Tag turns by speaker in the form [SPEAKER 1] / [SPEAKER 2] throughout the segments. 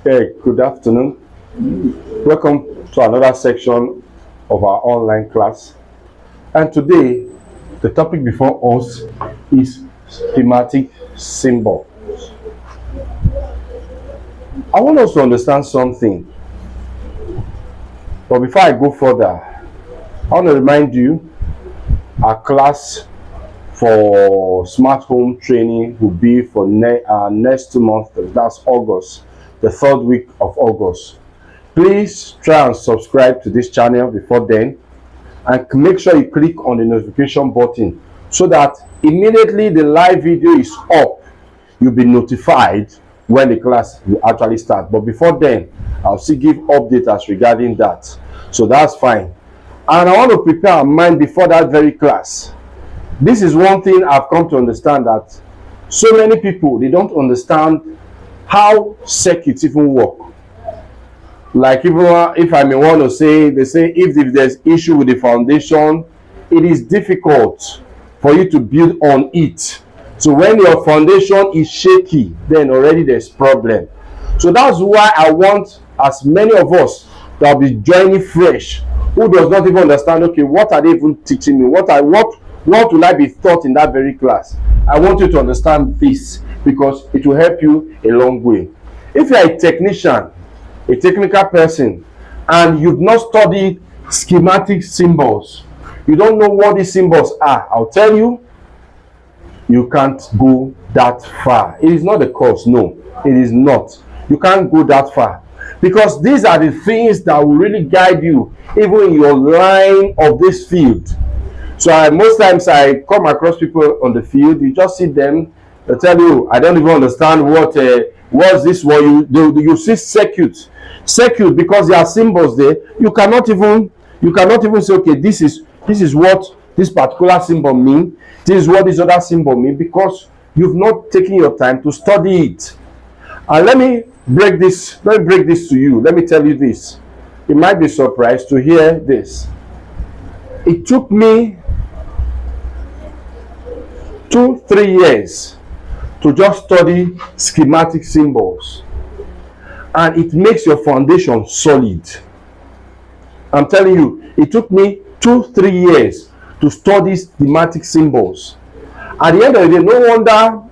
[SPEAKER 1] Hey, good afternoon. Welcome to another section of our online class. And today, the topic before us is schematic symbol. I want us to understand something. But before I go further, I want to remind you our class for smart home training will be for next month, that's August, the third week of August. Please try and subscribe to this channel before then, and make sure you click on the notification button so that immediately the live video is up, you'll be notified when the class will actually start. But before then, I'll still give updates as regarding that, so that's fine. And I want to prepare our mind before that very class. This is one thing I've come to understand, that so many people, they don't understand how circuits even work. Like, even if I may want to say, they say if there's issue with the foundation, it is difficult for you to build on it. So when your foundation is shaky, then already there's problem. So that's why I want as many of us that will be joining fresh, who does not even understand, okay, what are they even teaching me? What will I be taught in that very class? I want you to understand this, because it will help you a long way. If you are a technician, a technical person, and you've not studied schematic symbols, you don't know what these symbols are, I'll tell you, you can't go that far. It is not the course, no, it is not. You can't go that far, because these are the things that will really guide you even in your line of this field. So most times I come across people on the field, you just see them, they tell you, I don't even understand what's this, what you see circuit, because there are symbols there. You cannot even say, okay, this is what this particular symbol mean, this is what this other symbol mean, because you've not taken your time to study it. And let me break this to you. Let me tell you this. You might be surprised to hear this. It took me 2-3 years to just study schematic symbols, and it makes your foundation solid. I'm telling you, it took me 2-3 years to study schematic symbols. At the end of the day, no wonder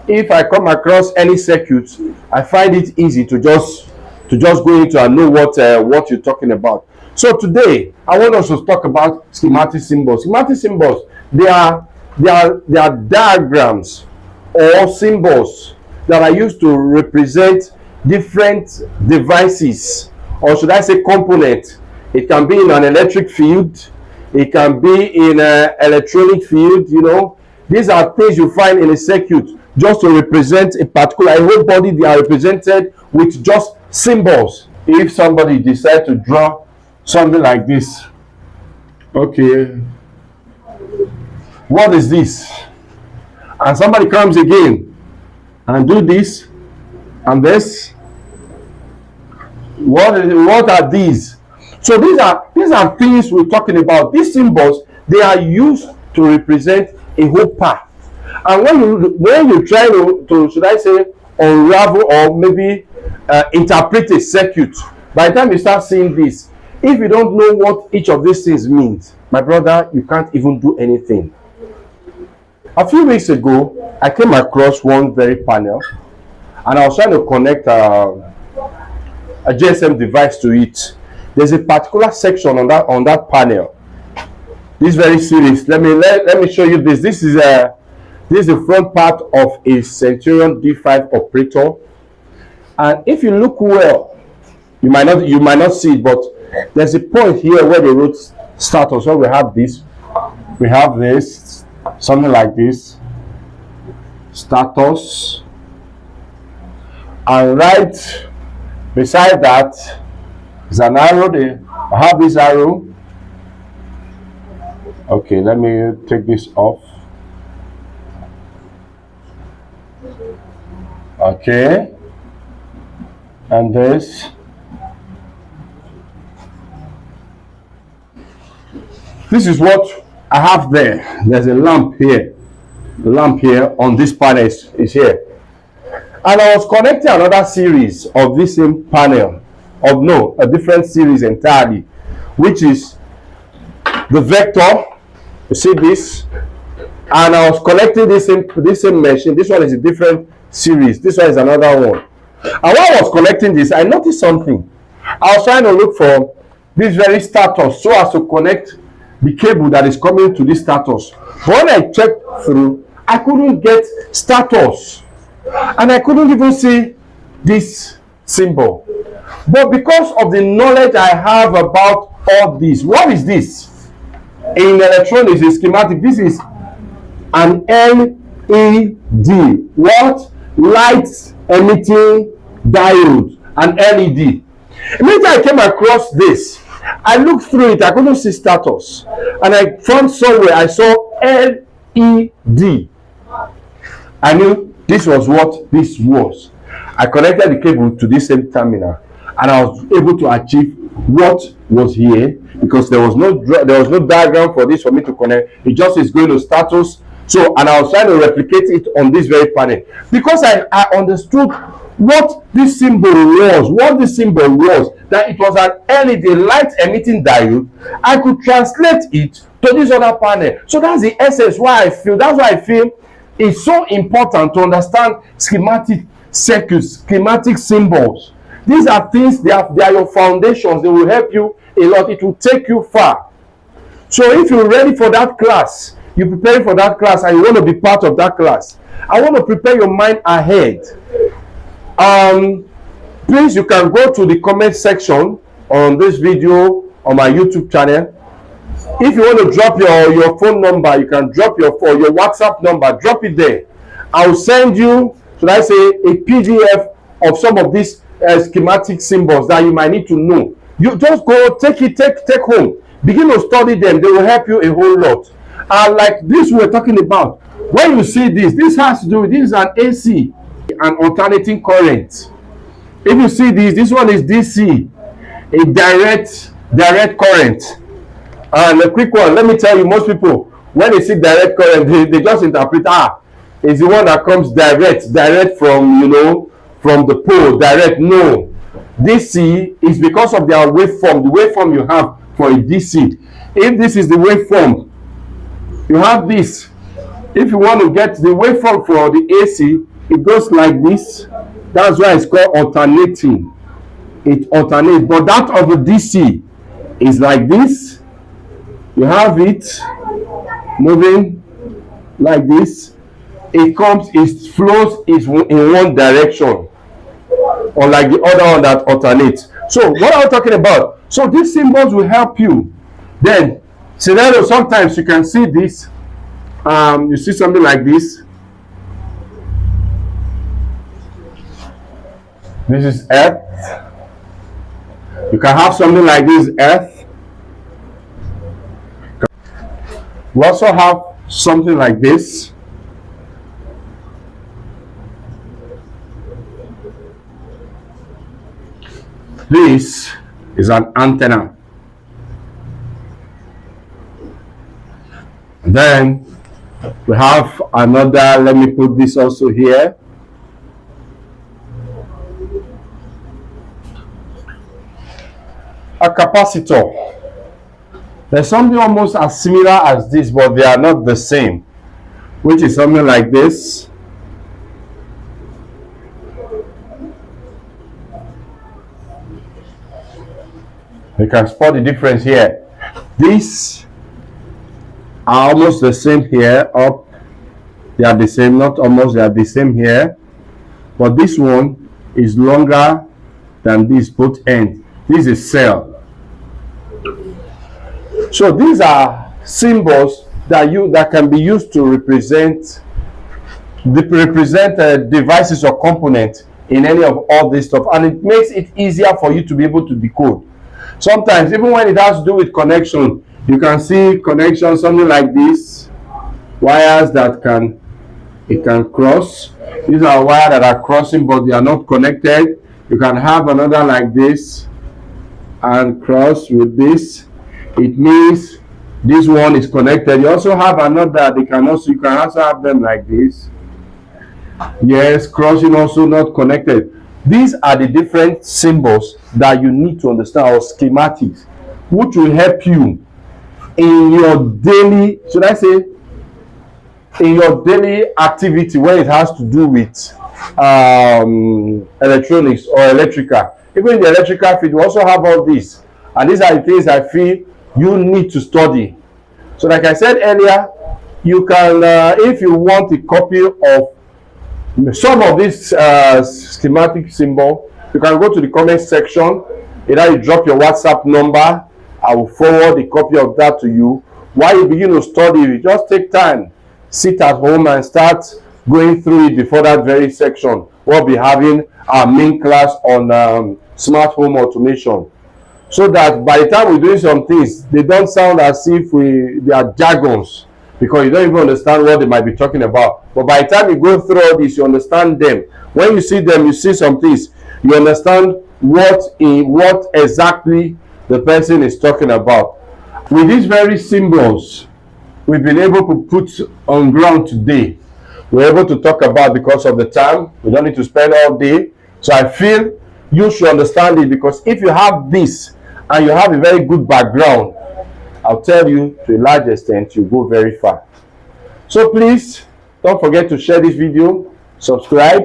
[SPEAKER 1] if I come across any circuit, I find it easy to just go into and know what you're talking about. So today I want us to talk about schematic symbols. Schematic symbols, they are diagrams or symbols that are used to represent different devices, or should I say components. It can be in an electric field, it can be in an electronic field. These are things you find in a circuit just to represent a whole body. They are represented with just symbols. If somebody decides to draw something like this, okay, what is this? And somebody comes again and do this and this. What are these? So these are things we're talking about. These symbols, they are used to represent a whole path. And when you try to should I say, unravel or maybe interpret a circuit, by the time you start seeing this, if you don't know what each of these things means, my brother, you can't even do anything. A few weeks ago, I came across one very panel, and I was trying to connect a GSM device to it. There's a particular section on that panel. This is very serious. Let me show you this. This is the front part of a Centurion D5 operator, and if you look well, you might not see it, but there's a point here where they wrote status. So we have this, something like this, status, and right beside that is an arrow there. I have this arrow. Okay, let me take this off. Okay, and this is what I have there. There's a lamp here. The lamp here on this panel is here. And I was connecting another series of this same panel, of no, a different series entirely, which is the vector. You see this? And I was connecting this same machine. This one is a different series. This one is another one. And while I was connecting this, I noticed something. I was trying to look for this very status so as to connect the cable that is coming to this status. But when I checked through, I couldn't get status. And I couldn't even see this symbol. But because of the knowledge I have about all this, what is this? In electronics, a schematic, this is an LED. What? Light emitting diode, an LED. Immediately I came across this, I looked through it, I couldn't see status. And I found somewhere, I saw LED. I knew this was what this was. I connected the cable to this same terminal, and I was able to achieve what was here, because there was no diagram for this for me to connect. It just is going to status. So, and I was trying to replicate it on this very panel, because I understood what this symbol was, that it was an LED, light emitting diode. I could translate it to this other panel. So that's the essence why I feel it's so important to understand schematic circuits, schematic symbols. These are things, they are your foundations. They will help you a lot. It will take you far. So if you're ready for that class, you're preparing for that class, and you want to be part of that class, I want to prepare your mind ahead. Please, you can go to the comment section on this video on my YouTube channel. If you want to drop your phone number, you can drop your WhatsApp number, drop it there. I'll send you, should I say, a PDF of some of these schematic symbols that you might need to know. You just go take home, begin to study them. They will help you a whole lot. Like this we're talking about, when you see this has to do with, this is an AC, an alternating current. If you see this one is DC, a direct current. And a quick one, let me tell you, most people, when they see direct current, they just interpret, it's the one that comes direct from, from the pole, direct. No, DC is because of their waveform, the waveform you have for a DC. If this is the waveform, you have this. If you want to get the waveform for the AC, it goes like this. That's why it's called alternating. It alternates. But that of a DC is like this. You have it moving like this. It comes, it flows in one direction, unlike the other one that alternates. So what are we talking about? So these symbols will help you. Then scenario, sometimes you can see this. You see something like this. This is Earth. You can have something like this, Earth. We also have something like this. This is an antenna. And then we have another, let me put this also here. A capacitor. There's something almost as similar as this, but they are not the same, which is something like this. You can spot the difference here. These are almost the same here, up. They are the same, not almost, they are the same here. But this one is longer than this, both ends. This is cell. So these are symbols that can be used to represent devices or components in any of all this stuff, and it makes it easier for you to be able to decode. Sometimes, even when it has to do with connection, you can see connection, something like this, wires that can cross. These are wires that are crossing, but they are not connected. You can have another like this and cross with this. It means this one is connected. You also have another, you can also have them like this. Yes, crossing also not connected. These are the different symbols that you need to understand, or schematics, which will help you in your daily, should I say, in your daily activity when it has to do with electronics or electrical. Even in the electrical field, we also have all this. And these are the things I feel you need to study. So like I said earlier, you can, if you want a copy of some of this schematic symbol, you can go to the comment section. Either you drop your WhatsApp number, I will forward a copy of that to you. While you begin to study, you just take time, sit at home and start going through it before that very section. We'll be having our main class on smart home automation, so that by the time we're doing some things, they don't sound as if they are jargons, because you don't even understand what they might be talking about. But by the time you go through all this, you understand them. When you see them, you see some things, you understand what exactly the person is talking about. With these very symbols we've been able to put on ground today, we're able to talk about, because of the time, we don't need to spend all day. So I feel you should understand it, because if you have this and you have a very good background, I'll tell you, to a large extent, you go very far. So please don't forget to share this video, subscribe,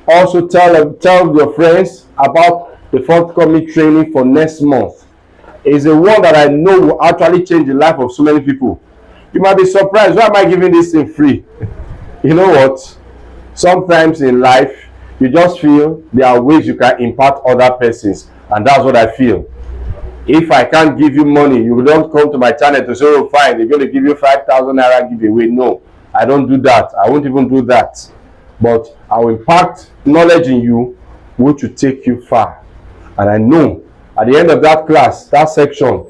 [SPEAKER 1] also tell your friends about the forthcoming training for next month. It's a one that I know will actually change the life of so many people. You might be surprised, why am I giving this thing free? You know what, sometimes in life you just feel there are ways you can impact other persons, and that's what I feel. If I can't give you money, you don't come to my channel to say, oh fine, they're going to give you 5,000 naira giveaway. No, I don't do that. I won't even do that. But I will impact knowledge in you, which will take you far. And I know at the end of that class, that section,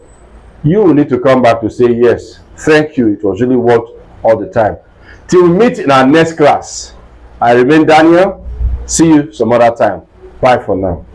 [SPEAKER 1] you will need to come back to say, yes, thank you, it was really worth all the time. Till we meet in our next class, I remain Daniel. See you some other time. Bye for now.